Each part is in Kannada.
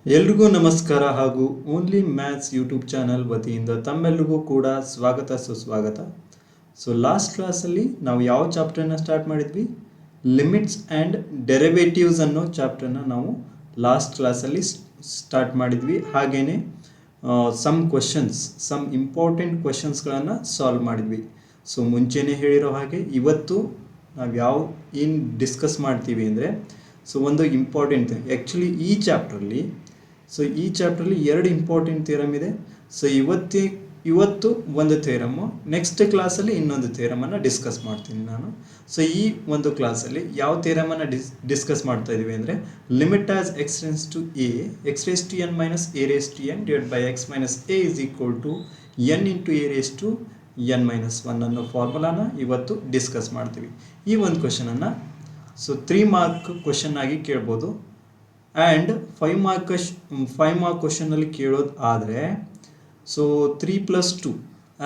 ಎಲ್ರಿಗೂ ನಮಸ್ಕಾರ ಹಾಗೂ ಓನ್ಲಿ ಮ್ಯಾಥ್ಸ್ ಯೂಟ್ಯೂಬ್ ಚಾನಲ್ ವತಿಯಿಂದ ತಮ್ಮೆಲ್ಲರಿಗೂ ಕೂಡ ಸ್ವಾಗತ ಸುಸ್ವಾಗತ. ಸೊ ಲಾಸ್ಟ್ ಕ್ಲಾಸಲ್ಲಿ ನಾವು ಯಾವ ಚಾಪ್ಟರ್ನ ಸ್ಟಾರ್ಟ್ ಮಾಡಿದ್ವಿ? ಲಿಮಿಟ್ಸ್ ಆ್ಯಂಡ್ ಡೆರಿವೇಟಿವ್ಸ್ ಅನ್ನೋ ಚಾಪ್ಟರ್ನ ನಾವು ಲಾಸ್ಟ್ ಕ್ಲಾಸಲ್ಲಿ ಸ್ಟಾರ್ಟ್ ಮಾಡಿದ್ವಿ. ಹಾಗೆಯೇ ಸಮ್ ಇಂಪಾರ್ಟೆಂಟ್ ಕ್ವೆಶನ್ಸ್ಗಳನ್ನು ಸಾಲ್ವ್ ಮಾಡಿದ್ವಿ. ಸೊ ಮುಂಚೆನೇ ಹೇಳಿರೋ ಹಾಗೆ ಇವತ್ತು ನಾವು ಏನು ಡಿಸ್ಕಸ್ ಮಾಡ್ತೀವಿ ಅಂದರೆ, ಸೊ ಒಂದು ಇಂಪಾರ್ಟೆಂಟ್ ಆ್ಯಕ್ಚುಲಿ ಈ ಚಾಪ್ಟ್ರಲ್ಲಿ ಎರಡು ಇಂಪಾರ್ಟೆಂಟ್ ಥಿಯರಮ್ ಇದೆ. ಸೊ ಇವತ್ತು ಒಂದು ಥಿಯರಮ್ಮು, ನೆಕ್ಸ್ಟ್ ಕ್ಲಾಸಲ್ಲಿ ಇನ್ನೊಂದು ಥಿಯರಮನ್ನು ಡಿಸ್ಕಸ್ ಮಾಡ್ತೀನಿ ನಾನು. ಸೊ ಈ ಒಂದು ಕ್ಲಾಸಲ್ಲಿ ಯಾವ ಥಿಯರಮನ್ನು ಡಿಸ್ಕಸ್ ಮಾಡ್ತಾ ಇದ್ದೀವಿ ಅಂದರೆ, limit as x tends to a x raise to n minus a raise to n divide by x minus a is equal to n into a raise to n minus one ಅನ್ನೋ ಫಾರ್ಮುಲಾನ ಇವತ್ತು ಡಿಸ್ಕಸ್ ಮಾಡ್ತೀವಿ. ಈ ಒಂದು ಕ್ವಶನನ್ನು ಸೊ 3 ಮಾರ್ಕ್ ಕ್ವಶನ್ ಆಗಿ ಕೇಳ್ಬೋದು. ಆ್ಯಂಡ್ 5 ಮಾರ್ಕ್ ಕ್ವಶನಲ್ಲಿ ಕೇಳೋದು ಆದರೆ, ಸೊ 3+2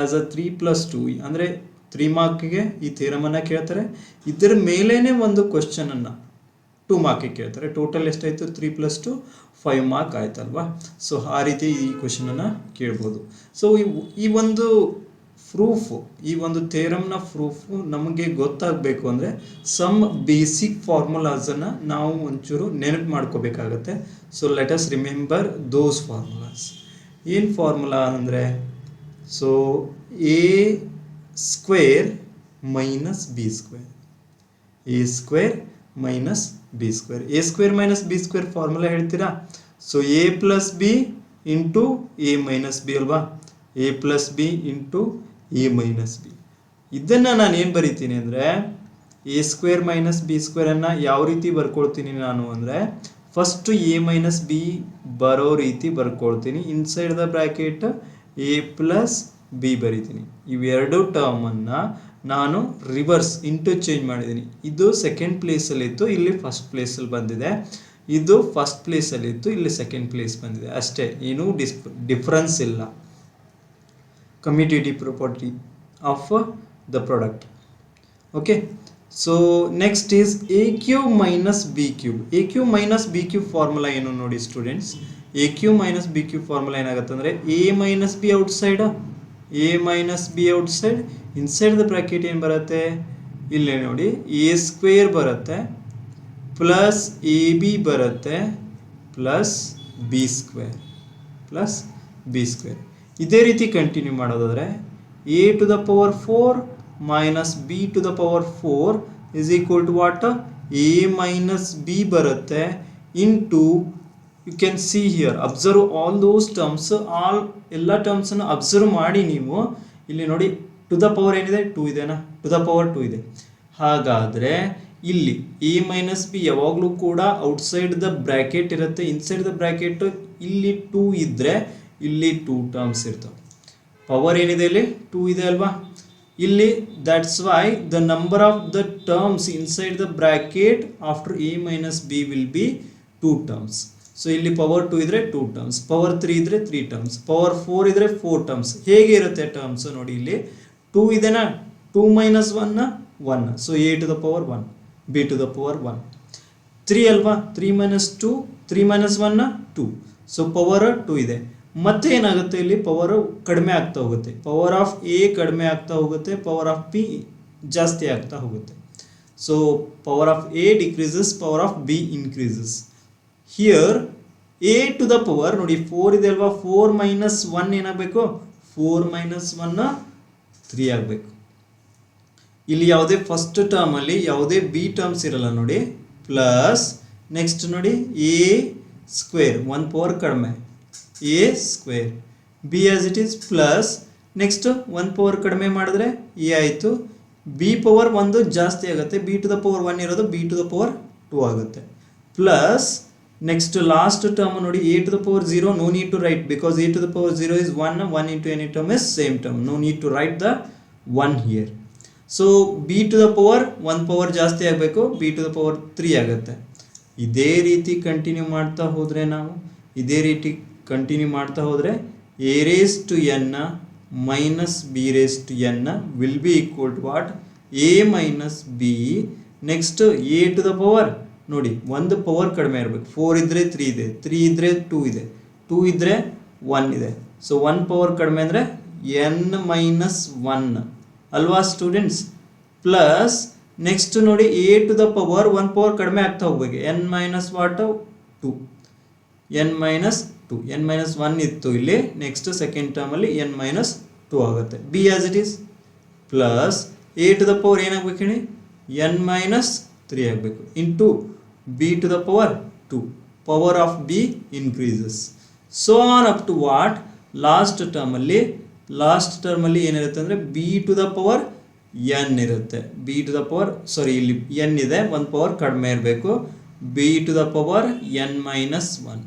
ಆ್ಯಸ್ ಅ 3+2 ಅಂದರೆ 3 ಮಾರ್ಕಿಗೆ ಈ ಥಿಯರಮನ್ನು ಕೇಳ್ತಾರೆ. ಇದರ ಮೇಲೇ ಒಂದು ಕ್ವಶನನ್ನು 2 ಮಾರ್ಕಿಗೆ ಕೇಳ್ತಾರೆ. ಟೋಟಲ್ ಎಷ್ಟಾಯಿತು? 3+2 5 ಮಾರ್ಕ್ ಆಯ್ತಲ್ವಾ? ಸೊ ಆ ರೀತಿ ಈ ಕ್ವಶನನ್ನು ಕೇಳ್ಬೋದು. ಸೊ ಈ ಒಂದು ಈ ಒಂದು ಥಿಯರಮ್ನ ಪ್ರೂಫು ನಮಗೆ ಗೊತ್ತಾಗಬೇಕು ಅಂದರೆ ಸಮ್ ಬೇಸಿಕ್ ಫಾರ್ಮುಲಾಸನ್ನು ನಾವು ಒಂಚೂರು ನೆನಪು ಮಾಡ್ಕೋಬೇಕಾಗತ್ತೆ. So let us remember those formulas. ಏನು ಫಾರ್ಮುಲಾ ಅಂದರೆ, so a square minus b square, a square minus b square. A square minus b square formula ಹೇಳ್ತೀರಾ? So a plus b into a minus b ಅಲ್ವಾ? A plus b into a minus b. ಇದನ್ನು ನಾನು ಏನು ಬರಿತೀನಿ ಅಂದರೆ, ಎ ಸ್ಕ್ವೇರ್ ಮೈನಸ್ ಬಿ ಸ್ಕ್ವೇರನ್ನು ಯಾವ ರೀತಿ ಬರ್ಕೊಳ್ತೀನಿ ನಾನು ಅಂದರೆ, ಫಸ್ಟು ಎ ಮೈನಸ್ ಬಿ ಬರೋ ರೀತಿ ಬರ್ಕೊಳ್ತೀನಿ. Inside the bracket a plus b ಬರಿತೀನಿ. ಇವೆರಡು ಟರ್ಮನ್ನು ನಾನು ರಿವರ್ಸ್ ಇಂಟರ್ಚೇಂಜ್ ಮಾಡಿದ್ದೀನಿ. ಇದು ಸೆಕೆಂಡ್ ಪ್ಲೇಸಲ್ಲಿತ್ತು, ಇಲ್ಲಿ ಫಸ್ಟ್ ಪ್ಲೇಸಲ್ಲಿ ಬಂದಿದೆ. ಇದು ಫಸ್ಟ್ ಪ್ಲೇಸಲ್ಲಿತ್ತು, ಇಲ್ಲಿ ಸೆಕೆಂಡ್ ಪ್ಲೇಸ್ ಬಂದಿದೆ. ಅಷ್ಟೇ, ಏನೂ ಡಿಫ್ರೆನ್ಸ್ ಇಲ್ಲ. Commutative property of the product. Okay, so next is a cube minus b cube. a cube minus b cube formula ಏನು ನೋಡಿ students. a cube minus b cube formula ಏನಾಗುತ್ತೆ ಅಂದರೆ, a minus b outside, a minus b outside, inside the bracket ಏನು ಬರುತ್ತೆ? ಇಲ್ಲೇ ನೋಡಿ, a square ಬರುತ್ತೆ ಪ್ಲಸ್ ಎ ಬಿ ಬರುತ್ತೆ plus b square plus b square. ಇದೇ ರೀತಿ ಕಂಟಿನ್ಯೂ ಮಾಡೋದಾದರೆ a to the power 4 minus b to the power 4 is equal to what? A minus b ಬರುತ್ತೆ into, you can see here, observe all those terms, ಎಲ್ಲ ಟರ್ಮ್ಸನ್ನು ಅಬ್ಸರ್ವ್ ಮಾಡಿ ನೀವು. ಇಲ್ಲಿ ನೋಡಿ, ಟು ದ ಪವರ್ ಏನಿದೆ? 2 ಇದೆನಾ? ಟು ದ ಪವರ್ 2 ಇದೆ. ಹಾಗಾದರೆ ಇಲ್ಲಿ ಎ ಮೈನಸ್ ಬಿ ಯಾವಾಗಲೂ ಕೂಡ ಔಟ್ಸೈಡ್ ದ ಬ್ರ್ಯಾಕೆಟ್ ಇರುತ್ತೆ. ಇನ್ಸೈಡ್ ದ ಬ್ರ್ಯಾಕೆಟ್ ಇಲ್ಲಿ 2 ಇದ್ದರೆ ಇಲ್ಲಿ 2 ಟರ್ಮ್ಸ್ ಇರ್ತವೆ. ಪವರ್ ಏನಿದೆ? ಇಲ್ಲಿ 2 ಇದೆ ಅಲ್ವಾ? ಇಲ್ಲಿ that's why the number of the terms inside the bracket after A minus B will be 2 terms. So ಇಲ್ಲಿ ಪವರ್ 2 ಇದ್ರೆ 2 ಟರ್ಮ್ಸ್, ಪವರ್ 3 ಇದ್ರೆ 3 ಟರ್ಮ್ಸ್, ಪವರ್ 4 ಇದ್ರೆ 4 ಟರ್ಮ್ಸ್. ಹೇಗೆ ಇರುತ್ತೆ ಟರ್ಮ್ಸ್ ನೋಡಿ, ಇಲ್ಲಿ 2 ಇದೆನಾ? 2 minus 1 1, so a to the power 1, b to the power 1. 3 ಅಲ್ವಾ? 3 ಮೈನಸ್ 2, 3 ಮೈನಸ್ 1 2, ಸೊ ಪವರ್ 2 ಇದೆ. ಮತ್ತೆ ಏನಾಗುತ್ತೆ? ಇಲ್ಲಿ ಪವರ್ ಕಡಿಮೆ ಆಗ್ತಾ ಹೋಗುತ್ತೆ. ಪವರ್ ಆಫ್ ಎ ಕಡಿಮೆ ಆಗ್ತಾ ಹೋಗುತ್ತೆ, ಪವರ್ ಆಫ್ ಬಿ ಜಾಸ್ತಿ ಆಗ್ತಾ ಹೋಗುತ್ತೆ. So power of a decreases, power of b increases. Here a to the power ನೋಡಿ 4 ಇದೆ ಅಲ್ವಾ? 4 ಮೈನಸ್ 1 ಏನಾಗಬೇಕು? 4 ಮೈನಸ್ 1 3 ಆಗಬೇಕು. ಇಲ್ಲಿ ಯಾವುದೇ ಫಸ್ಟ್ ಟರ್ಮಲ್ಲಿ ಯಾವುದೇ ಬಿ ಟರ್ಮ್ಸ್ ಇರಲ್ಲ ನೋಡಿ. ಪ್ಲಸ್ ನೆಕ್ಸ್ಟ್ ನೋಡಿ, ಎ ಸ್ಕ್ವೇರ್ 1 ಪವರ್ ಕಡಿಮೆ, A square, B as it is plus next 1 power ಕಡಿಮೆ ಮಾಡಿದ್ರೆ ಎ ಆಯಿತು. ಬಿ ಪವರ್ 1 ಜಾಸ್ತಿ ಆಗುತ್ತೆ, ಬಿ ಟು ದ ಪವರ್ 1 ಇರೋದು ಬಿ ಟು ದ ಪವರ್ 2 ಆಗುತ್ತೆ. ಪ್ಲಸ್ ನೆಕ್ಸ್ಟ್ ಲಾಸ್ಟ್ ಟರ್ಮ್ ನೋಡಿ, a to the power 0, no need to write because a to the power 0 is 1 into any term is same term, no need to write the 1 here. So b to the power 1 power ಜಾಸ್ತಿ ಆಗಬೇಕು, ಬಿ ಟು ದ ಪವರ್ 3 ಆಗುತ್ತೆ. ಇದೇ ರೀತಿ ಕಂಟಿನ್ಯೂ ಮಾಡ್ತಾ ಹೋದರೆ a raise to n minus b raise to n will be equal to what? A minus b. Next a to the power ನೋಡಿ ಒಂದು ಪವರ್ ಕಡಿಮೆ ಇರಬೇಕು. 4 ಇದ್ದರೆ 3 ಇದೆ, 3 ಇದ್ದರೆ 2 ಇದೆ, 2 ಇದ್ದರೆ 1 ಇದೆ. ಸೊ 1 ಪವರ್ ಕಡಿಮೆ ಅಂದರೆ n-1 ಅಲ್ವಾ ಸ್ಟೂಡೆಂಟ್ಸ್. ಪ್ಲಸ್ ನೆಕ್ಸ್ಟ್ ನೋಡಿ a to the power 1 power ಕಡಿಮೆ ಆಗ್ತಾ ಹೋಗ್ಬೇಕು. n-2 n-1 ಇತ್ತು ಇಲ್ಲಿ. ನೆಕ್ಸ್ಟ್ ಸೆಕೆಂಡ್ ಟರ್ಮಲ್ಲಿ n-2 ಆಗುತ್ತೆ. B as it is. Plus a to the power ಏನಾಗಬೇಕು ಹೇಳಿ, n-3 ಆಗಬೇಕು. Into b to the power 2. Power of b increases. So on up to what, last ಟರ್ಮಲ್ಲಿ ಏನಿರುತ್ತೆ ಅಂದರೆ b to the power n ಇರುತ್ತೆ. b ಟು ದ ಪವರ್ ಇಲ್ಲಿ n ಇದೆ, 1 ಪವರ್ ಕಡಿಮೆ ಇರಬೇಕು. b to the power n-1.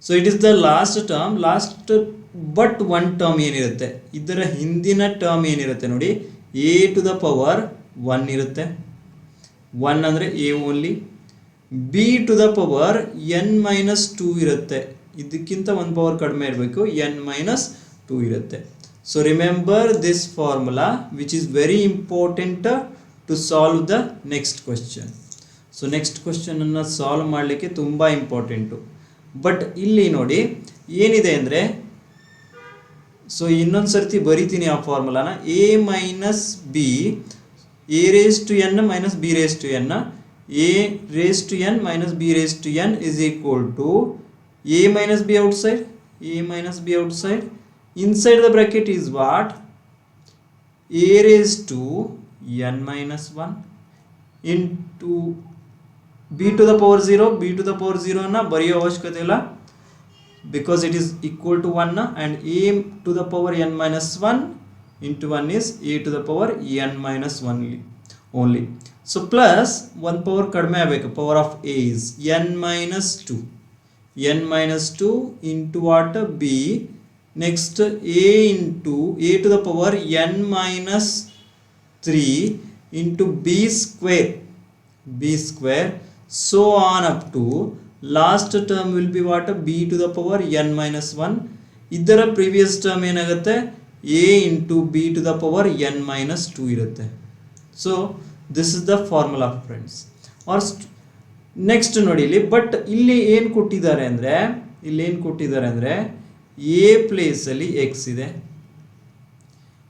So it is the last term. But one term ಏನಿರುತ್ತೆ, ಇದರ ಹಿಂದಿನ ಟರ್ಮ್ ಏನಿರುತ್ತೆ ನೋಡಿ, a ಟು ದ ಪವರ್ 1 ಇರುತ್ತೆ. 1 ಅಂದರೆ a only. b to the power n-2 ಇರುತ್ತೆ. ಇದಕ್ಕಿಂತ 1 ಪವರ್ ಕಡಿಮೆ ಇರಬೇಕು, n-2 ಇರುತ್ತೆ. So remember this formula which is very important to solve the next question. So next ಕ್ವೆಶ್ಚನನ್ನು ಸಾಲ್ವ್ ಮಾಡಲಿಕ್ಕೆ ತುಂಬ ಇಂಪಾರ್ಟೆಂಟು. ಬಟ್ ಇಲ್ಲಿ ನೋಡಿ ಏನಿದೆ ಅಂದರೆ, ಸೊ ಇನ್ನೊಂದು ಸರ್ತಿ ಬರಿತೀನಿ ಆ ಫಾರ್ಮುಲಾನ. a minus b, a raise to n minus b raise to n, a raise to n minus b raise to n is equal to a minus b outside, a minus b outside. Inside the bracket is what? A raised to n-1 into b to the power 0. b to the power 0 na ಬರೆಯೋ ಅವಶ್ಯಕತೆ ಇಲ್ಲ, because it is equal to 1 and a to the power n-1 into 1 is a to the power n-1 only. So plus 1 power ಕಡಿಮೆ ಆಗಬೇಕು. power of a is n-2 into what? b. next a into a to the power n-3 into b square, so on up to last term will be what? b to the power n-1. ಇದರ ಪ್ರೀವಿಯಸ್ ಟರ್ಮ್ ಏನಾಗುತ್ತೆ, a into b to the power n-2 ಇರುತ್ತೆ. So this is the formula friends. Or next ನೋಡಿ ಇಲ್ಲಿ, ಬಟ್ ಇಲ್ಲಿ ಏನು ಕೊಟ್ಟಿದ್ದಾರೆ ಅಂದರೆ ಎ ಪ್ಲೇಸಲ್ಲಿ ಎಕ್ಸ್ ಇದೆ,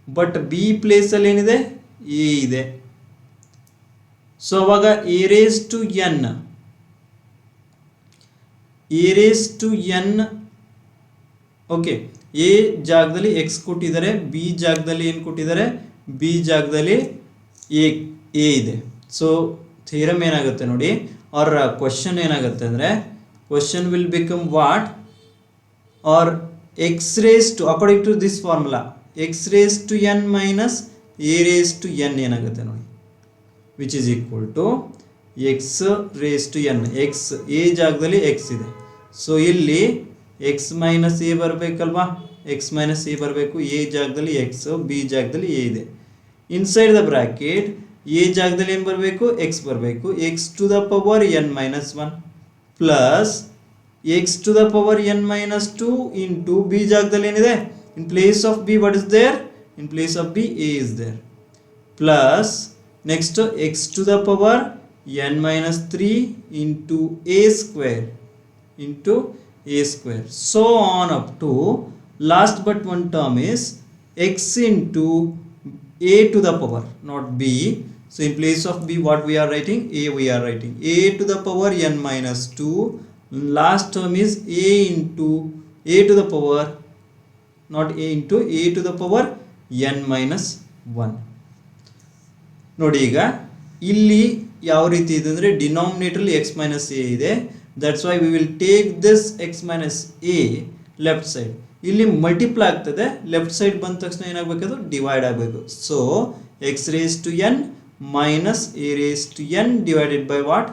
ಬಟ್ ಬಿ ಪ್ಲೇಸಲ್ಲಿ ಏನಿದೆ, ಎ ಇದೆ. ಸೊ ಅವಾಗ a raise to n okay, a ಜಾಗದಲ್ಲಿ ಎಕ್ಸ್ ಕೊಟ್ಟಿದ್ದಾರೆ, ಬಿ ಜಾಗದಲ್ಲಿ ಏನು ಕೊಟ್ಟಿದ್ದಾರೆ, ಬಿ ಜಾಗದಲ್ಲಿ ಎ ಇದೆ. ಸೊ ಥಿಯರಮ್ ಏನಾಗುತ್ತೆ ನೋಡಿ, ಆರ್ ಕ್ವಶನ್ ಏನಾಗುತ್ತೆ ಅಂದರೆ, question will become what, or x raised to, according to this formula, x raised to n minus a raised to n ಏನಾಗುತ್ತೆ ನೋಡಿ, which is equal to x raised to n. x a ಜಾಗದಲ್ಲಿ x ಇದೆ, ಸೊ ಇಲ್ಲಿ x minus a ಬರಬೇಕಲ್ವಾ, x minus a ಬರಬೇಕು. a ಜಾಗದಲ್ಲಿ x, b ಜಾಗದಲ್ಲಿ a ಇದೆ. ಇನ್ಸೈಡ್ ದ ಬ್ರಾಕೆಟ್ a ಜಾಗದಲ್ಲಿ ಏನು ಬರಬೇಕು, x ಬರಬೇಕು. x to the power n-1 plus x to the power n-2 into b ಜಾಗದಲ್ಲಿ ಏನಿದೆ, in place of b what is there, in place of b a is there, plus next x to the power n-3 into a square, so on up to last but one term is x into a to the power, not b. So in place of b what we are writing, a we are writing a to the power n-2. last term is a into a to the power, not a into a to the power n-1. ನೋಡಿ ಈಗ ಇಲ್ಲಿ ಯಾವ ರೀತಿ ಇದೆ ಅಂದರೆ, ಡಿನಾಮಿನೇಟರ್ಲಿ x ಮೈನಸ್ ಎ ಇದೆ, that's why we will take this x minus a left side. ಇಲ್ಲಿ ಮಲ್ಟಿಪ್ಲೈ ಆಗ್ತದೆ, ಲೆಫ್ಟ್ ಸೈಡ್ ಬಂದ ತಕ್ಷಣ ಏನಾಗಬೇಕು, ಅದು ಡಿವೈಡ್ ಆಗಬೇಕು. So x raise to n minus a raise to n divided by what,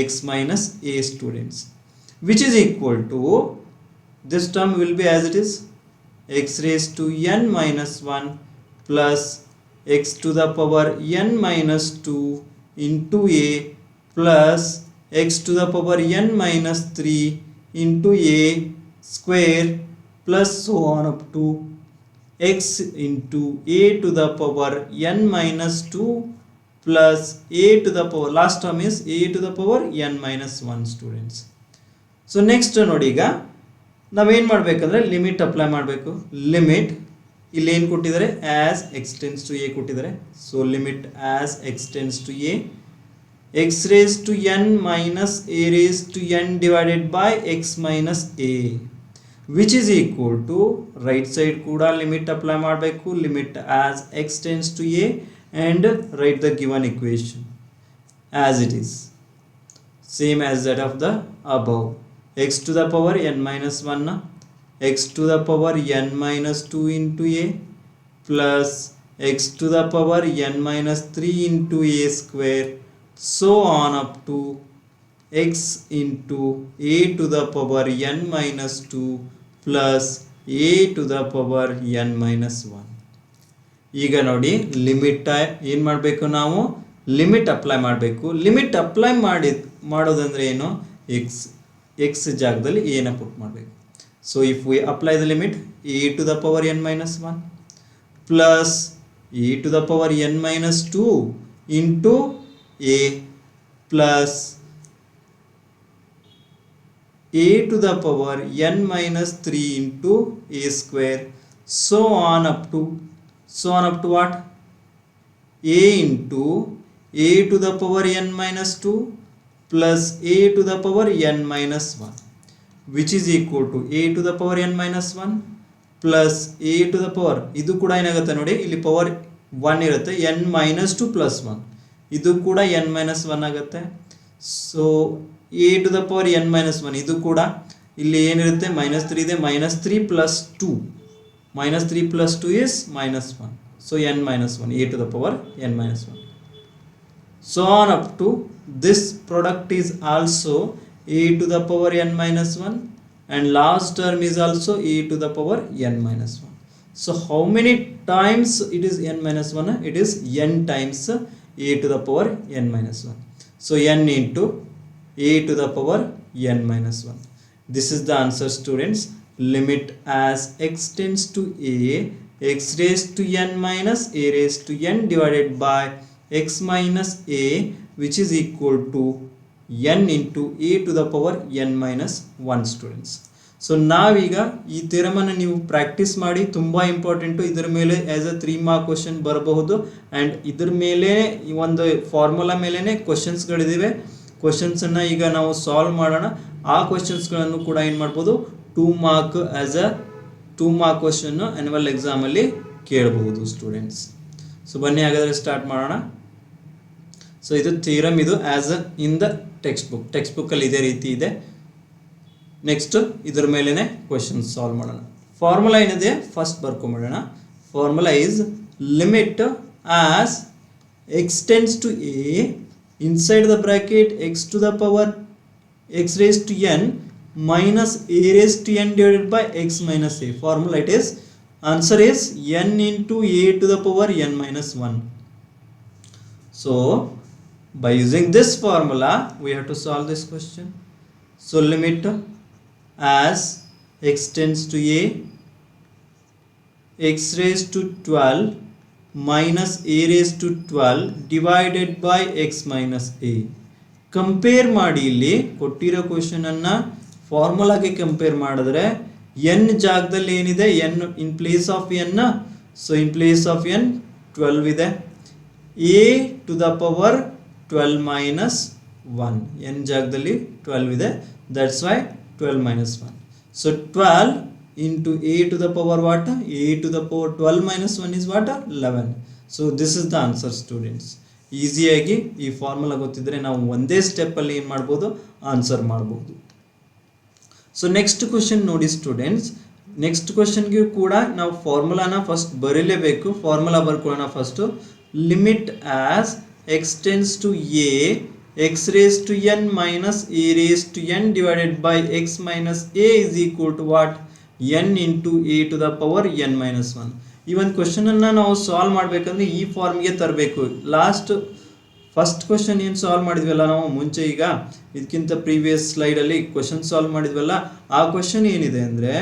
x minus a students, which is equal to, this term will be as it is, x raised to n minus 1 plus x to the power n minus 2 into a plus x to the power n minus 3 into a square plus so on up to x into a to the power n minus 2 plus a to the power, last term is a to the power n minus 1 students. So next ನೋಡಿ, ಈಗ ನಾವೇನು ಮಾಡಬೇಕಂದ್ರೆ ಲಿಮಿಟ್ ಅಪ್ಲೈ ಮಾಡಬೇಕು. ಲಿಮಿಟ್ ಇಲ್ಲಿ ಏನು ಕೊಟ್ಟಿದ್ದಾರೆ, as x tends to a ಕೊಟ್ಟಿದ್ದಾರೆ. So limit as x tends to a x raise to n minus a raise to n divided by x minus a which is equal to, right side ಕೂಡ ಲಿಮಿಟ್ ಅಪ್ಲೈ ಮಾಡಬೇಕು. Limit as x tends to a and write the given equation as it is, same as that of the above. X to the power n minus 1 x to the power n minus 2 into a plus x to the power n minus 3 into a square, so on up to x into a to the power n minus 2 plus a to the power n minus 1. ಈಗ ನೋಡಿ, ಲಿಮಿಟ್ ಏನು ಮಾಡಬೇಕು, ನಾವು ಲಿಮಿಟ್ ಅಪ್ಲೈ ಮಾಡಬೇಕು. ಲಿಮಿಟ್ ಅಪ್ಲೈ ಮಾಡೋದಂದ್ರೆ ಏನು, ಎಕ್ಸ್ ಜಾಗದಲ್ಲಿ ಏನ ಪುಟ್ ಮಾಡಬೇಕು. So if we apply the limit a to the power n minus 1 plus a to the power n minus 2 into a plus a to the power n minus 3 into a square, so on up to what, a into a to the power n minus 2 plus a to the power n minus 1 which is equal to a to the power n minus 1 plus a to the power, ಇದು ಕೂಡ ಏನಾಗುತ್ತೆ ನೋಡಿ, ಇಲ್ಲಿ ಪವರ್ 1 ಇರುತ್ತೆ, n minus 2 plus 1, ಇದು ಕೂಡ n minus 1 ಆಗುತ್ತೆ. So a to the power n minus 1, ಇದು ಕೂಡ ಇಲ್ಲಿ ಏನಿರುತ್ತೆ, ಮೈನಸ್ 3 ಇದೆ, minus 3 plus 2, minus 3 plus 2 is minus 1, so n minus 1, a to the power n minus 1, so on up to this product is also a to the power n minus 1 and last term is also a to the power n minus 1. So how many times it is n minus 1? It is n times a to the power n minus 1. So n into a to the power n minus 1. This is the answer students. Limit as x tends to a x raised to n minus a raised to n divided by x minus a which is equal to n into a to the power n minus 1 students. So ನಾವೀಗ ಈ ಥಿಯರಮನ್ನು ನೀವು ಪ್ರಾಕ್ಟೀಸ್ ಮಾಡಿ, ತುಂಬ ಇಂಪಾರ್ಟೆಂಟು. ಇದರ ಮೇಲೆ ಆ್ಯಸ್ ಅ 3 ಮಾರ್ಕ್ ಕ್ವಶನ್ ಬರಬಹುದು ಆ್ಯಂಡ್ ಇದ್ರ ಮೇಲೆ ಈ ಒಂದು ಫಾರ್ಮುಲಾ ಮೇಲೇ ಕ್ವಶನ್ಸ್ಗಳಿವೆ. ಕ್ವಶನ್ಸನ್ನು ಈಗ ನಾವು ಸಾಲ್ವ್ ಮಾಡೋಣ. ಆ ಕ್ವಶನ್ಸ್ಗಳನ್ನು ಕೂಡ ಏನು ಮಾಡ್ಬೋದು, 2 ಮಾರ್ಕ್ ಆ್ಯಸ್ ಅ 2 ಮಾರ್ಕ್ ಕ್ವಶನ್ನು ಆ್ಯನ್ಯುವಲ್ ಎಕ್ಸಾಮಲ್ಲಿ ಕೇಳಬಹುದು ಸ್ಟೂಡೆಂಟ್ಸ್. ಸೊ ಬನ್ನಿ ಹಾಗಾದರೆ ಸ್ಟಾರ್ಟ್ ಮಾಡೋಣ. ಸೊ ಇದು ಥಿಯರಮ್, ಇದು as a in the text ಬುಕ್ಕಲ್ಲಿ ಇದೇ ರೀತಿ ಇದೆ. ನೆಕ್ಸ್ಟ್ ಇದ್ರ ಮೇಲೇ ಕ್ವಶನ್ ಸಾಲ್ವ್ ಮಾಡೋಣ. ಫಾರ್ಮುಲಾ ಏನಿದೆ ಫಸ್ಟ್ ಬರ್ಕೊಂಬಿಡೋಣ. Formula is limit as x tends to a inside the bracket x to the power x raise to n minus a raised to n divided by x minus a. Formula it is, answer is n into a to the power n minus 1. So by using this formula we have to solve this question. So limit as x tends to a x raised to 12 minus a raised to 12 divided by x minus a. Compare ಮಾಡಿ, ಇಲ್ಲಿ ಕೊಟ್ಟಿರೋ ಕ್ವಶನನ್ನು ಫಾರ್ಮುಲಾಗೆ ಕಂಪೇರ್ ಮಾಡಿದ್ರೆ ಎನ್ ಜಾಗದಲ್ಲಿ ಏನಿದೆ, n in place of n, so in place of n 12 ಇದೆ, a to the power 12 minus 1, n ಜಾಗದಲ್ಲಿ 12 ಇದೆ, that's why 12 minus 1. So 12 into a to the power what, a to the power 12 minus 1 is what, 11. So this is the answer students. ಈಸಿಯಾಗಿ ಈ ಫಾರ್ಮುಲಾ ಗೊತ್ತಿದ್ದರೆ ನಾವು ಒಂದೇ ಸ್ಟೆಪ್ಪಲ್ಲಿ ಏನು ಮಾಡ್ಬೋದು, ಆನ್ಸರ್ ಮಾಡ್ಬೋದು. ಸೊ ನೆಕ್ಸ್ಟ್ ಕ್ವಶನ್ ನೋಡಿ ಸ್ಟೂಡೆಂಟ್ಸ್. ನೆಕ್ಸ್ಟ್ ಕ್ವಶನ್ಗೆ ಕೂಡ ನಾವು ಫಾರ್ಮುಲಾನ ಫಸ್ಟ್ ಬರೀಲೇಬೇಕು. ಫಾರ್ಮುಲಾ ಬರ್ಕೊಳ್ಳೋಣ first. Limit as x tends to a x raise to n minus a raise to n divided by x minus a is equal to what, n into a to the power n minus 1. ಈ ಒಂದು ಕ್ವಶನನ್ನು ನಾವು ಸಾಲ್ವ್ ಮಾಡಬೇಕಂದ್ರೆ ಈ ಫಾರ್ಮ್ಗೆ ತರಬೇಕು. ಫಸ್ಟ್ ಕ್ವಶನ್ ಏನು ಸಾಲ್ವ್ ಮಾಡಿದ್ವಲ್ಲ ನಾವು ಮುಂಚೆ, ಈಗ ಇದಕ್ಕಿಂತ ಪ್ರೀವಿಯಸ್ ಸ್ಲೈಡಲ್ಲಿ ಕ್ವಶನ್ ಸಾಲ್ವ್ ಮಾಡಿದ್ವಲ್ಲ, ಆ ಕ್ವಶನ್ ಏನಿದೆ ಅಂದರೆ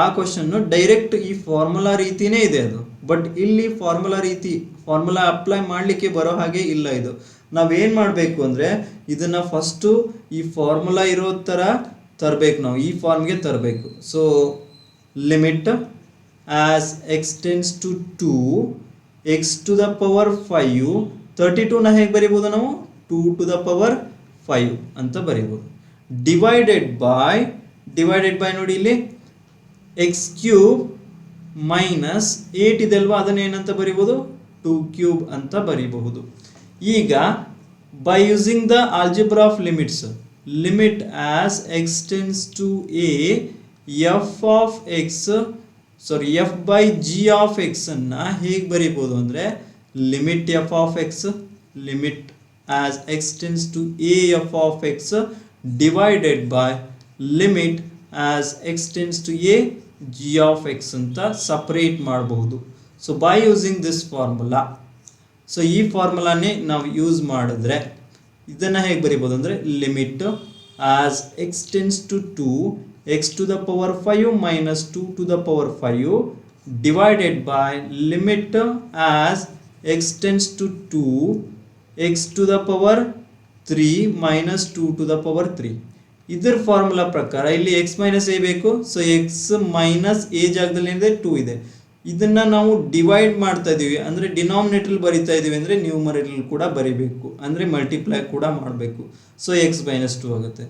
ಆ ಕ್ವಶನ್ನು ಡೈರೆಕ್ಟ್ ಈ ಫಾರ್ಮುಲಾ ರೀತಿಯೇ ಇದೆ. ಅದು ಬಟ್ ಇಲ್ಲಿ ಫಾರ್ಮುಲಾ ಅಪ್ಲೈ ಮಾಡಲಿಕ್ಕೆ ಬರೋ ಹಾಗೆ ಇಲ್ಲ. ಇದು ನಾವೇನು ಮಾಡಬೇಕು ಅಂದರೆ ಇದನ್ನು ಫಸ್ಟು ಈ ಫಾರ್ಮುಲಾ ಇರೋ ಥರ ತರಬೇಕು, ನಾವು ಈ ಫಾರ್ಮ್ಗೆ ತರಬೇಕು. So limit as x tends to 2 x to the power 5, 32ನ ಹೇಗೆ ಬರಿಬೋದು ನಾವು 2 ಟು ದ ಪವರ್ 5 ಅಂತ ಬರಿಬೋದು. ಡಿವೈಡೆಡ್ ಬೈ ನೋಡಿ ಇಲ್ಲಿ ಎಕ್ಸ್ ಕ್ಯೂಬ್ ಮೈನಸ್ 8 ಇದೆ ಅಲ್ವಾ, ಅದನ್ನ ಏನಂತ ಬರಿಬೋದು 2 ಕ್ಯೂಬ್ ಅಂತ ಬರಿಬಹುದು. ಈಗ by using the algebra of limits, limit as x tends to a f by g of x ಅನ್ನ ಹೇಗೆ ಬರಿಬೋದು ಅಂದರೆ limit f of x, limit as x tends to a f of x divided by limit as x tends to a g of x ಅಂತ ಸಪ್ರೇಟ್ ಮಾಡಬಹುದು. So by using this formula, so ಈ ಫಾರ್ಮುಲಾನೇ ನಾವು ಯೂಸ್ ಮಾಡಿದ್ರೆ ಇದನ್ನು ಹೇಗೆ ಬರಿಬೋದು ಅಂದರೆ limit as x tends to 2 x to the power 5 minus 2 to the power 5 divided by limit as x tends to 2 x to the power 3 minus 2 to the power 3. ಇದರ ಫಾರ್ಮುಲಾ ಪ್ರಕಾರ ಇಲ್ಲಿ ಎಕ್ಸ್ ಮೈನಸ್ ಎ ಬೇಕು. ಸೊ ಎಕ್ಸ್ ಮೈನಸ್ ಎ ಜಾಗದಲ್ಲಿ ಏನಿದೆ 2 ಇದೆ. ಇದನ್ನು ನಾವು ಡಿವೈಡ್ ಮಾಡ್ತಾ ಇದ್ದೀವಿ ಅಂದರೆ ಡಿನಾಮಿನೇಟರ್ ಬರಿತಾ ಇದ್ದೀವಿ ಅಂದರೆ ನ್ಯೂಮರೇಟರ್ ಕೂಡ ಬರಿಬೇಕು, ಅಂದರೆ ಮಲ್ಟಿಪ್ಲೈ ಕೂಡ ಮಾಡಬೇಕು. ಸೊ ಎಕ್ಸ್ ಮೈನಸ್ 2 ಆಗುತ್ತೆ.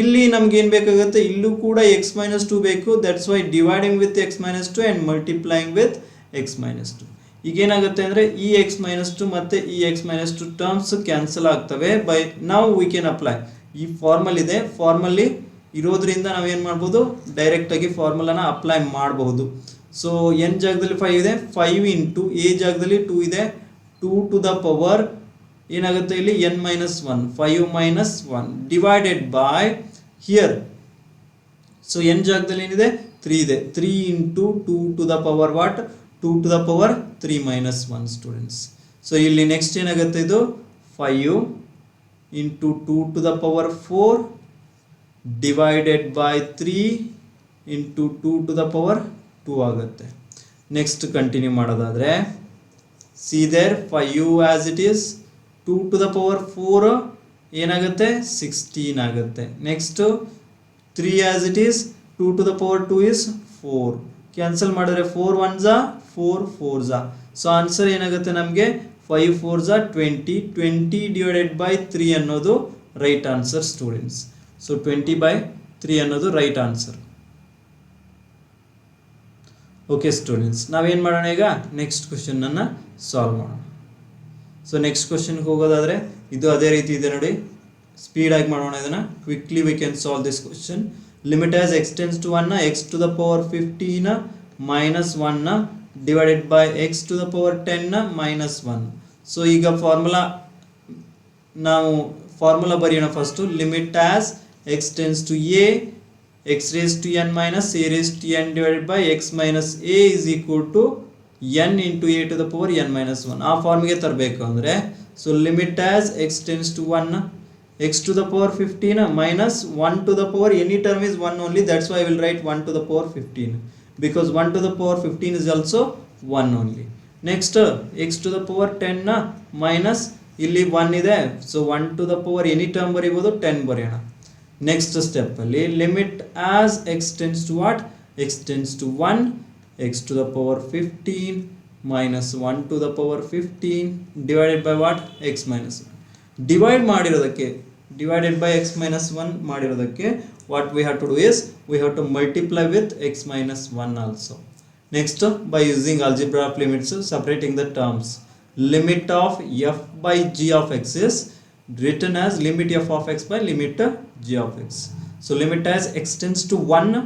ಇಲ್ಲಿ ನಮ್ಗೆ ಏನು ಬೇಕಾಗುತ್ತೆ, ಇಲ್ಲೂ ಕೂಡ ಎಕ್ಸ್ ಮೈನಸ್ 2 ಬೇಕು. That's why dividing with x minus 2 and multiplying with x minus 2. ಈಗೇನಾಗುತ್ತೆ ಅಂದರೆ ಈ ಎಕ್ಸ್ ಮೈನಸ್ 2 ಮತ್ತು ಈ ಎಕ್ಸ್ ಮೈನಸ್ 2 ಟರ್ಮ್ಸ್ ಕ್ಯಾನ್ಸಲ್ ಆಗ್ತವೆ. ಬೈ ನಾವು ವಿ ಕ್ಯಾನ್ ಅಪ್ಲೈ, ಈ ಫಾರ್ಮಲ್ ಇದೆ, ಫಾರ್ಮಲ್ಲಿ ಇರೋದ್ರಿಂದ ನಾವೇನು ಮಾಡ್ಬೋದು ಡೈರೆಕ್ಟಾಗಿ ಫಾರ್ಮುಲಾನ ಅಪ್ಲೈ ಮಾಡಬಹುದು. ಸೊ ಎನ್ ಜಾಗದಲ್ಲಿ 5 ಇದೆ, 5 ಇಂಟು ಎ ಜಾಗದಲ್ಲಿ 2 ಇದೆ, 2 ಟು ದ ಪವರ್ ಏನಾಗುತ್ತೆ ಇಲ್ಲಿ n minus 1, 5 minus 1 divided by here. So n ಜಾಗದಲ್ಲಿ ಏನಿದೆ 3 ಇದೆ, 3 into 2 to the power what 2 to the power 3 minus 1 students. So ಇಲ್ಲಿ ನೆಕ್ಸ್ಟ್ ಏನಾಗುತ್ತೆ ಇದು 5 into 2 to the power 4 divided by 3 into 2 to the power 2 ಆಗುತ್ತೆ. ನೆಕ್ಸ್ಟ್ ಕಂಟಿನ್ಯೂ ಮಾಡೋದಾದರೆ see there 5 as it is 2 to the power 4 ಏನಾಗುತ್ತೆ 16 ಆಗುತ್ತೆ. Next 3 as it is 2 to the power 2 is 4. Cancel ಮಾಡಿದ್ರೆ 4 1s 4 4s. ಸೊ ಆನ್ಸರ್ ಏನಾಗುತ್ತೆ ನಮಗೆ 5 4s 20, 20 ಡಿವೈಡೆಡ್ ಬೈ 3 ಅನ್ನೋದು ರೈಟ್ ಆನ್ಸರ್ ಸ್ಟೂಡೆಂಟ್ಸ್. ಸೊ 20/3 ಅನ್ನೋದು ರೈಟ್ ಆನ್ಸರ್. ಓಕೆ ಸ್ಟೂಡೆಂಟ್ಸ್, ನಾವೇನು ಮಾಡೋಣ ಈಗ ನೆಕ್ಸ್ಟ್ ಕ್ವಶನನ್ನು ಸಾಲ್ವ್ ಮಾಡೋಣ. ಸೊ ನೆಕ್ಸ್ಟ್ ಕ್ವಶನ್ಗೆ ಹೋಗೋದಾದರೆ ಇದು ಅದೇ ರೀತಿ ಇದೆ ನೋಡಿ, ಸ್ಪೀಡಾಗಿ ಮಾಡೋಣ ಇದನ್ನು. Quickly we can solve this question. Limit as x tends to 1 x to the power 15 minus 1 divided by x to the power 10 minus 1. So ಈಗ ನಾವು ಫಾರ್ಮುಲಾ ಬರೆಯೋಣ first. Limit as x tends to a x raised to n minus a raised to n divided by x minus a is equal to n into a to the power n minus 1. ಆ ಫಾರ್ಮ್ಗೆ ತರಬೇಕು ಅಂದರೆ so limit as x tends to 1 x to the power 15 minus 1 to the power any term is 1 only, that's why I will write 1 to the power 15 because 1 to the power 15 is also 1 only. Next x to the power 10 minus ಇಲ್ಲಿ 1 ಇದೆ, so 1 to the power any term ಬರೀಬೋದು 10 ಬರೆಯೋಣ. ನೆಕ್ಸ್ಟ್ ಸ್ಟೆಪ್ಪಲ್ಲಿ limit as x tends to what x tends to 1 x to the power 15 minus 1 to the power 15 divided by what x minus 1. Divided by x minus 1 ಮಾಡಿರೋದಕ್ಕೆ what we have to do is we have to multiply with x minus 1 also. Next by using algebra of limits separating the terms, limit of F by g of X is written as limit f of x by limit g of x. So limit as x tends to 1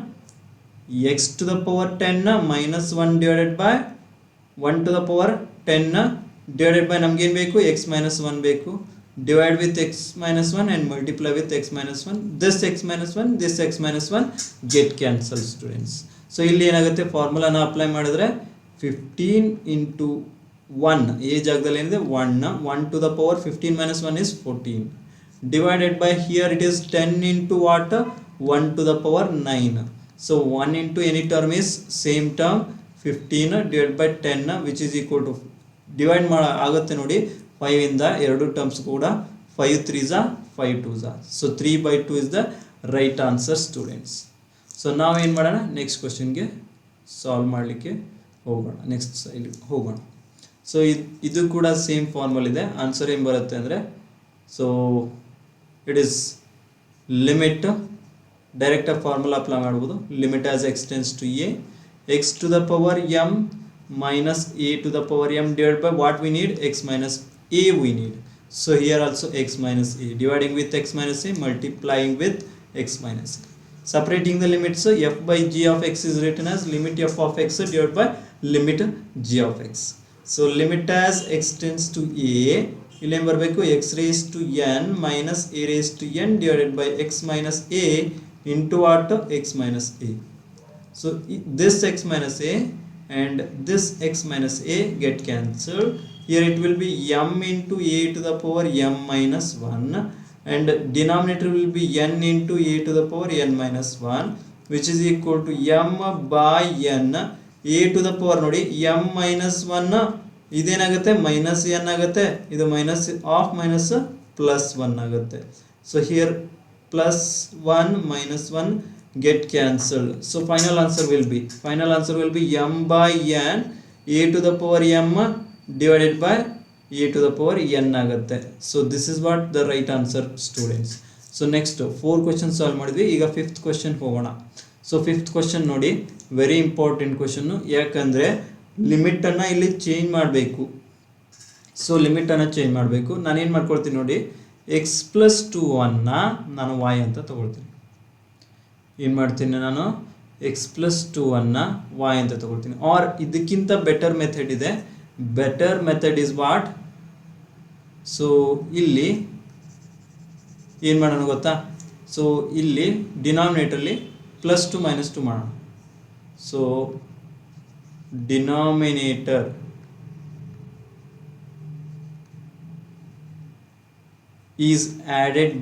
x to the power 10 minus 1 divided by 1 to the power 10 divided by ನಮ್ಗೆ ಏನು ಬೇಕು x minus 1 ಬೇಕು, divide with x minus 1 and multiply with x minus 1. this x minus 1 this x minus 1 get cancelled students. So ಇಲ್ಲಿ ಏನಾಗುತ್ತೆ ಫಾರ್ಮುಲಾನ ಅಪ್ಲೈ ಮಾಡಿದ್ರೆ 15 into 1 a ಜಾಗದಲ್ಲಿ ಏನಿದೆ 1 to the power 15 minus 1 is 14 divided by here it is 10 into what 1 to the power 9. so 1 into any term is same term, 15 divided by 10 which is equal to divide ಆಗುತ್ತೆ ನೋಡಿ 5 ಇಂದ ಎರಡು ಟರ್ಮ್ಸ್ ಕೂಡ 5 3s are 5 2s are. So 3/2 is the right answer students. So ನಾವು ಏನು ಮಾಡೋಣ ನೆಕ್ಸ್ಟ್ ಕ್ವಶನ್ಗೆ ಸಾಲ್ವ್ ಮಾಡಲಿಕ್ಕೆ ಹೋಗೋಣ, ನೆಕ್ಸ್ಟ್ ಸೈಡ್ ಹೋಗೋಣ. ಸೊ ಇದು ಕೂಡ ಸೇಮ್ ಫಾರ್ಮಲ್ ಇದೆ. ಆನ್ಸರ್ ಏನು ಬರುತ್ತೆ ಅಂದರೆ ಸೊ ಇಟ್ ಈಸ್ ಲಿಮಿಟ್ ಡೈರೆಕ್ಟಾಗಿ ಫಾರ್ಮುಲಾ ಅಪ್ಲೈ ಮಾಡ್ಬೋದು. Limit as x tends to a x to the power m minus a to the power m divided by what we need x minus a we need. So here also x minus a, dividing with x minus a, multiplying with x minus a. Separating the limits, f by g of x is written as limit f of x divided by limit g of x. So limit as x tends to a, ಇಲ್ಲಿ ಏನು ಬರಬೇಕು x raised to n minus a raised to n divided by x minus a into what x minus a. So this x minus a and this x minus a get cancelled. Here it will be m into a to the power m minus 1 and denominator will be n into a to the power n minus 1 which is equal to m by n. a to the power ನೋಡಿ m minus 1 ಇದೇನಾಗುತ್ತೆ ಮೈನಸ್ n ಆಗುತ್ತೆ, ಇದು ಮೈನಸ್ ಆಫ್ ಮೈನಸ್ ಪ್ಲಸ್ 1 ಆಗುತ್ತೆ. So here plus 1 minus 1 get cancelled. So final answer will be m by n a to the power m divided by a to the power n ಆಗುತ್ತೆ. So this is what the right answer students. So next 4 questions solve ಮಾಡಿದ್ವಿ. ಈಗ 5th question ಹೋಗೋಣ. ಸೊ 5th question ನೋಡಿ ವೆರಿ ಇಂಪಾರ್ಟೆಂಟ್ ಕ್ವಶನ್, ಯಾಕಂದರೆ ಲಿಮಿಟನ್ನು ಇಲ್ಲಿ ಚೇಂಜ್ ಮಾಡಬೇಕು. ಸೊ ಲಿಮಿಟನ್ನು ಚೇಂಜ್ ಮಾಡಬೇಕು. ನಾನೇನು ಮಾಡ್ಕೊಳ್ತೀನಿ ನೋಡಿ ಎಕ್ಸ್ ಪ್ಲಸ್ 2 ನಾನು y ಅಂತ ತಗೊಳ್ತೀನಿ. ಏನು ಮಾಡ್ತೀನಿ ನಾನು ಎಕ್ಸ್ ಪ್ಲಸ್ 2 y ಅಂತ ತಗೊಳ್ತೀನಿ. ಆರ್ ಇದಕ್ಕಿಂತ ಬೆಟರ್ ಮೆಥಡ್ ಇದೆ. Better method is what, so ಇಲ್ಲಿ ಏನು ಮಾಡೋಣ ಗೊತ್ತಾ, ಸೊ ಇಲ್ಲಿ ಡಿನಾಮಿನೇಟರ್ಲಿ ಪ್ಲಸ್ 2 ಮೈನಸ್ 2 ಮಾಡೋಣ. So denominator is added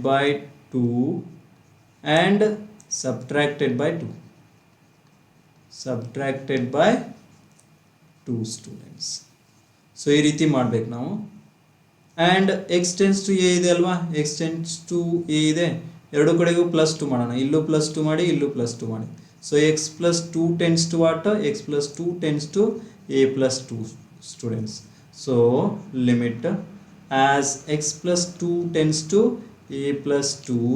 by 2 and subtracted by 2 students. So ಈ ರೀತಿ ಮಾಡ್ಬೇಕು ನಾವು. And x tends to a ಇದೆ ಅಲ್ವಾ, ಎಕ್ಸ್ ಟೆನ್ಸ್ ಟು ಎ ಇದೆ, ಎರಡು ಕಡೆಗೂ ಪ್ಲಸ್ 2 ಮಾಡೋಣ. ಇಲ್ಲೂ ಪ್ಲಸ್ 2 ಮಾಡಿ, ಇಲ್ಲೂ ಪ್ಲಸ್ 2 ಮಾಡಿ. So x plus 2 tends to what, x plus 2 tends to a plus 2 students. So limit as x plus 2 tends to a plus 2,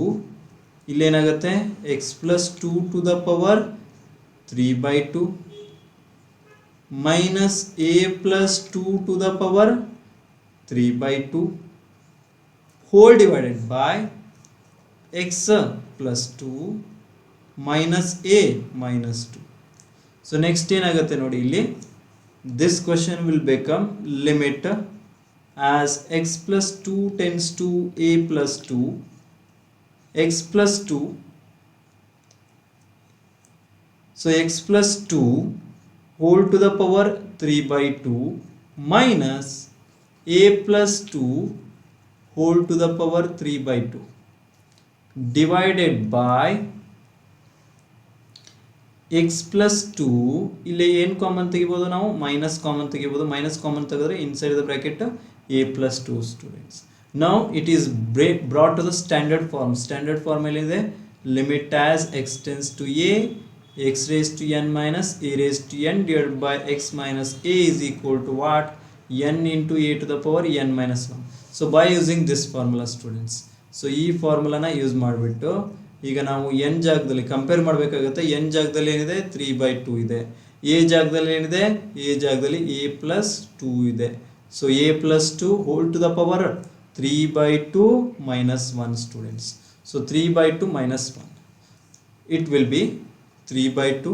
ಇಲ್ಲೇನಾಗುತ್ತೆ x plus 2 to the power 3/2 minus a plus 2 to the power 3/2 whole divided by x plus 2 minus a minus 2. So next ಏನಾಗುತ್ತೆ ನೋಡಿ ಇಲ್ಲಿ, this question will become limit as x plus 2 tends to a plus 2, x plus 2, so x plus 2 whole to the power 3/2 minus a plus 2 whole to the power 3/2 divided by x plus 2, ಇಲ್ಲಿ ಏನು ಕಾಮನ್ ತೆಗಿಬೋದು ನಾವು, ಮೈನಸ್ ಕಾಮನ್ ತೆಗಿಬೋದು. ಮೈನಸ್ ಕಾಮನ್ ತೆಗೆದ್ರೆ inside the bracket a plus 2 students. Now it is brought to the standard form. Standard form ಇದೆ limit as x tends to a, x raised to n minus a raised to n divided by x minus a is equal to what, n into a to the power n minus 1. So by using this formula students, so ಈ ಫಾರ್ಮುಲಾನ ಯೂಸ್ ಮಾಡಿಬಿಟ್ಟು ಈಗ ನಾವು n ಜಾಗದಲ್ಲಿ ಕಂಪೇರ್ ಮಾಡಬೇಕಾಗುತ್ತೆ. n ಜಾಗದಲ್ಲಿ ಏನಿದೆ 3/2 ಇದೆ, a ಜಾಗದಲ್ಲಿ ಏನಿದೆ, a ಜಾಗದಲ್ಲಿ a plus 2 ಇದೆ. So a plus 2 whole to the power 3/2 minus 1 students. So 3/2 minus 1, it will be 3/2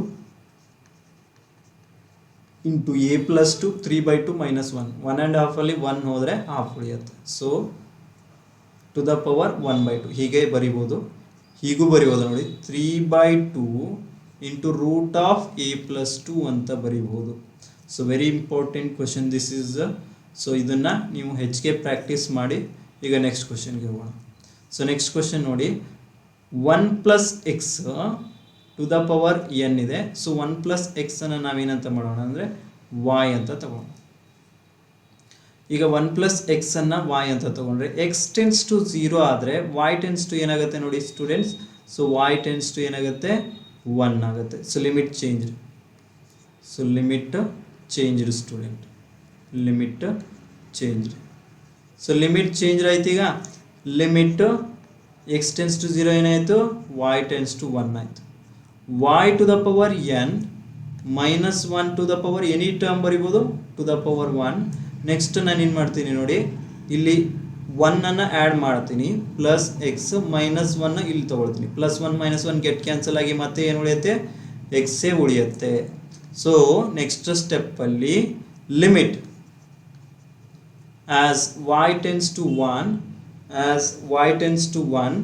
into a plus 2, 3/2 minus 1, 1.5 ಅಲ್ಲಿ 1 ಹೋದರೆ ಹಾಫ್ ಉಳಿಯುತ್ತೆ. ಸೊ ಟು ದ ಪವರ್ 1/2 ಹೀಗೆ ಬರಿಬೋದು, ಹೀಗೂ ಬರಿಬೋದು ನೋಡಿ, 3/2 into root of a plus 2 ಅಂತ ಬರಿಬೋದು. So very important question this is. So ಇದನ್ನು ನೀವು ಹೆಚ್ಚಿಗೆ ಪ್ರಾಕ್ಟೀಸ್ ಮಾಡಿ. ಈಗ ನೆಕ್ಸ್ಟ್ ಕ್ವಶನ್ಗೆ ಹೋಗೋಣ. ಸೊ ನೆಕ್ಸ್ಟ್ ಕ್ವಶನ್ ನೋಡಿ, 1 plus x to the power n ಇದೆ. ಸೊ 1 ಪ್ಲಸ್ ಎಕ್ಸ್ ಅನ್ನು ನಾವೇನಂತ ಮಾಡೋಣ ಅಂದರೆ ವಾಯ್ ಅಂತ ತಗೋಣ. ಈಗ 1 ಪ್ಲಸ್ ಎಕ್ಸ್ ಅನ್ನು ವಾಯ್ ಅಂತ ತಗೊಂಡ್ರೆ ಎಕ್ಸ್ ಟೆನ್ಸ್ ಟು 0 ಆದರೆ ವಾಯ್ ಟೆನ್ಸ್ ಟು ಏನಾಗುತ್ತೆ ನೋಡಿ students. So y tends to ಏನಾಗುತ್ತೆ 1 ಆಗುತ್ತೆ. So limit change. So limit changed student, limit changed. So limit change ಆಯ್ತು. ಈಗ ಲಿಮಿಟ್ ಎಕ್ಸ್ ಟೆನ್ಸ್ ಟು 0 ಏನಾಯಿತು, ವಾಯ್ ಟೆನ್ಸ್ ಟು 1 ಆಯಿತು. Y to the power n minus 1 to the power any term ಬರಿಬೋದು ಟು ದ ಪವರ್ 1. ನೆಕ್ಸ್ಟ್ ನಾನು ಏನು ಮಾಡ್ತೀನಿ ನೋಡಿ, ಇಲ್ಲಿ 1 ಆ್ಯಡ್ ಮಾಡ್ತೀನಿ ಪ್ಲಸ್ ಎಕ್ಸ್ ಮೈನಸ್ 1 ಇಲ್ಲಿ ತೊಗೊಳ್ತೀನಿ. ಪ್ಲಸ್ 1 ಮೈನಸ್ 1 ಗೆಟ್ ಕ್ಯಾನ್ಸಲ್ ಆಗಿ ಮತ್ತೆ ಏನು ಉಳಿಯುತ್ತೆ, ಎಕ್ಸೇ ಉಳಿಯುತ್ತೆ. ಸೊ ನೆಕ್ಸ್ಟ್ ಸ್ಟೆಪ್ಪಲ್ಲಿ limit as y tends to 1, as y tends to 1,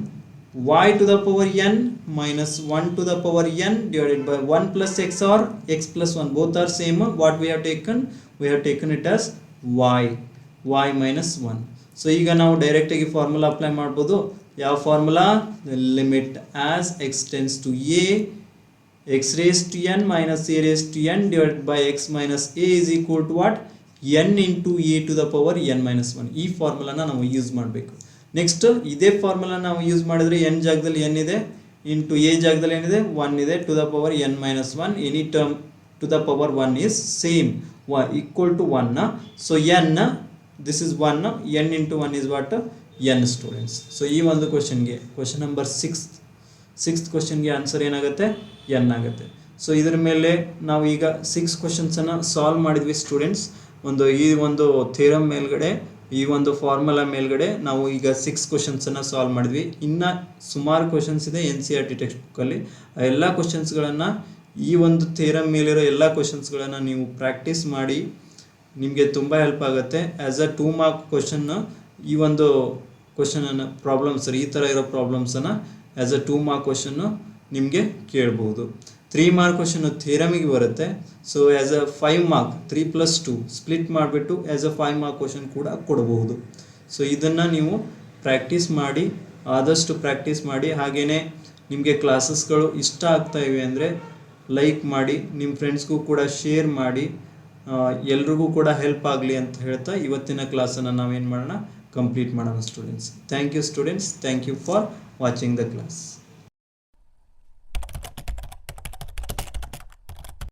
y to the power n minus 1 to the power n divided by 1 plus x or x plus 1, both are same. What we have taken it as y minus 1. So ಈಗ ನಾವು ಡೈರೆಕ್ಟಾಗಿ ಫಾರ್ಮುಲಾ ಅಪ್ಲೈ ಮಾಡ್ಬೋದು. ಯಾವ formula, limit as x tends to a x raise to n minus a raise to n divided by x minus a is equal to what, n into a to the power n minus 1. ಈ ಫಾರ್ಮುಲಾನ ನಾವು ಯೂಸ್ ಮಾಡಬೇಕು. ನೆಕ್ಸ್ಟ್ ಇದೇ ಫಾರ್ಮುಲಾ ನಾವು ಯೂಸ್ ಮಾಡಿದ್ರೆ ಎನ್ ಜಾಗದಲ್ಲಿ ಎನ್ ಇದೆ, ಇಂಟು ಎ ಜಾಗದಲ್ಲಿ ಏನಿದೆ 1 ಇದೆ, to the power n minus 1, any term to the power 1 is same equal to 1. So n this is 1, n into 1 is what, n students. ಸೊ ಈ ಒಂದು ಕ್ವಶನ್ಗೆ, ಕ್ವಶನ್ ನಂಬರ್ 6th ಕ್ವಶನ್ಗೆ ಆನ್ಸರ್ ಏನಾಗುತ್ತೆ, ಎನ್ ಆಗುತ್ತೆ. ಸೊ ಇದ್ರ ಮೇಲೆ ನಾವು ಈಗ 6 ಕ್ವಶನ್ಸನ್ನು ಸಾಲ್ವ್ ಮಾಡಿದ್ವಿ ಸ್ಟೂಡೆಂಟ್ಸ್. ಈ ಒಂದು ಥಿಯರಮ್ ಮೇಲ್ಗಡೆ, ಈ ಒಂದು ಫಾರ್ಮುಲಾ ಮೇಲ್ಗಡೆ ನಾವು ಈಗ 6 ಕ್ವಶನ್ಸನ್ನು ಸಾಲ್ವ್ ಮಾಡಿದ್ವಿ. ಇನ್ನು ಸುಮಾರು ಕ್ವಶನ್ಸ್ ಇದೆ NCERT ಟೆಕ್ಸ್ಟ್ ಬುಕ್ಕಲ್ಲಿ. ಆ ಎಲ್ಲ ಕ್ವಶನ್ಸ್ಗಳನ್ನು, ಈ ಒಂದು ಥಿಯರಮ್ ಮೇಲಿರೋ ಎಲ್ಲ ಕ್ವಶನ್ಸ್ಗಳನ್ನು ನೀವು ಪ್ರಾಕ್ಟೀಸ್ ಮಾಡಿ, ನಿಮಗೆ ತುಂಬ ಹೆಲ್ಪ್ ಆಗುತ್ತೆ. ಆ್ಯಸ್ ಅ 2 ಮಾರ್ಕ್ ಕ್ವಶನ್ನು ಈ ಒಂದು ಕ್ವಶನನ್ನು ಪ್ರಾಬ್ಲಮ್ಸ್, ಈ ಥರ ಇರೋ ಪ್ರಾಬ್ಲಮ್ಸನ್ನು ಆ್ಯಸ್ ಅ 2 ಮಾರ್ಕ್ ಕ್ವಶನ್ನು ನಿಮಗೆ ಕೇಳ್ಬೋದು. 3 ಮಾರ್ಕ್ ಕ್ವಶನ್ನು ಥಿಯರಮಿಗೆ ಬರುತ್ತೆ. So as a 5 mark 3 + 2 split ಮಾಡಿಬಿಟ್ಟು ಆ್ಯಸ್ ಅ 5 ಮಾರ್ಕ್ ಕ್ವಶನ್ ಕೂಡ ಕೊಡಬಹುದು. ಸೊ ಇದನ್ನು ನೀವು ಪ್ರಾಕ್ಟೀಸ್ ಮಾಡಿ, ಆದಷ್ಟು ಪ್ರಾಕ್ಟೀಸ್ ಮಾಡಿ. ಹಾಗೆಯೇ ನಿಮಗೆ ಕ್ಲಾಸಸ್ಗಳು ಇಷ್ಟ ಆಗ್ತಾ ಇವೆ ಅಂದರೆ ಲೈಕ್ ಮಾಡಿ, ನಿಮ್ಮ ಫ್ರೆಂಡ್ಸ್ಗೂ ಕೂಡ ಶೇರ್ ಮಾಡಿ, ಎಲ್ರಿಗೂ ಕೂಡ ಹೆಲ್ಪ್ ಆಗಲಿ ಅಂತ ಹೇಳ್ತಾ ಇವತ್ತಿನ ಕ್ಲಾಸನ್ನು ನಾವೇನು ಮಾಡೋಣ, ಕಂಪ್ಲೀಟ್ ಮಾಡೋಣ students. Thank you students, thank you for watching the class.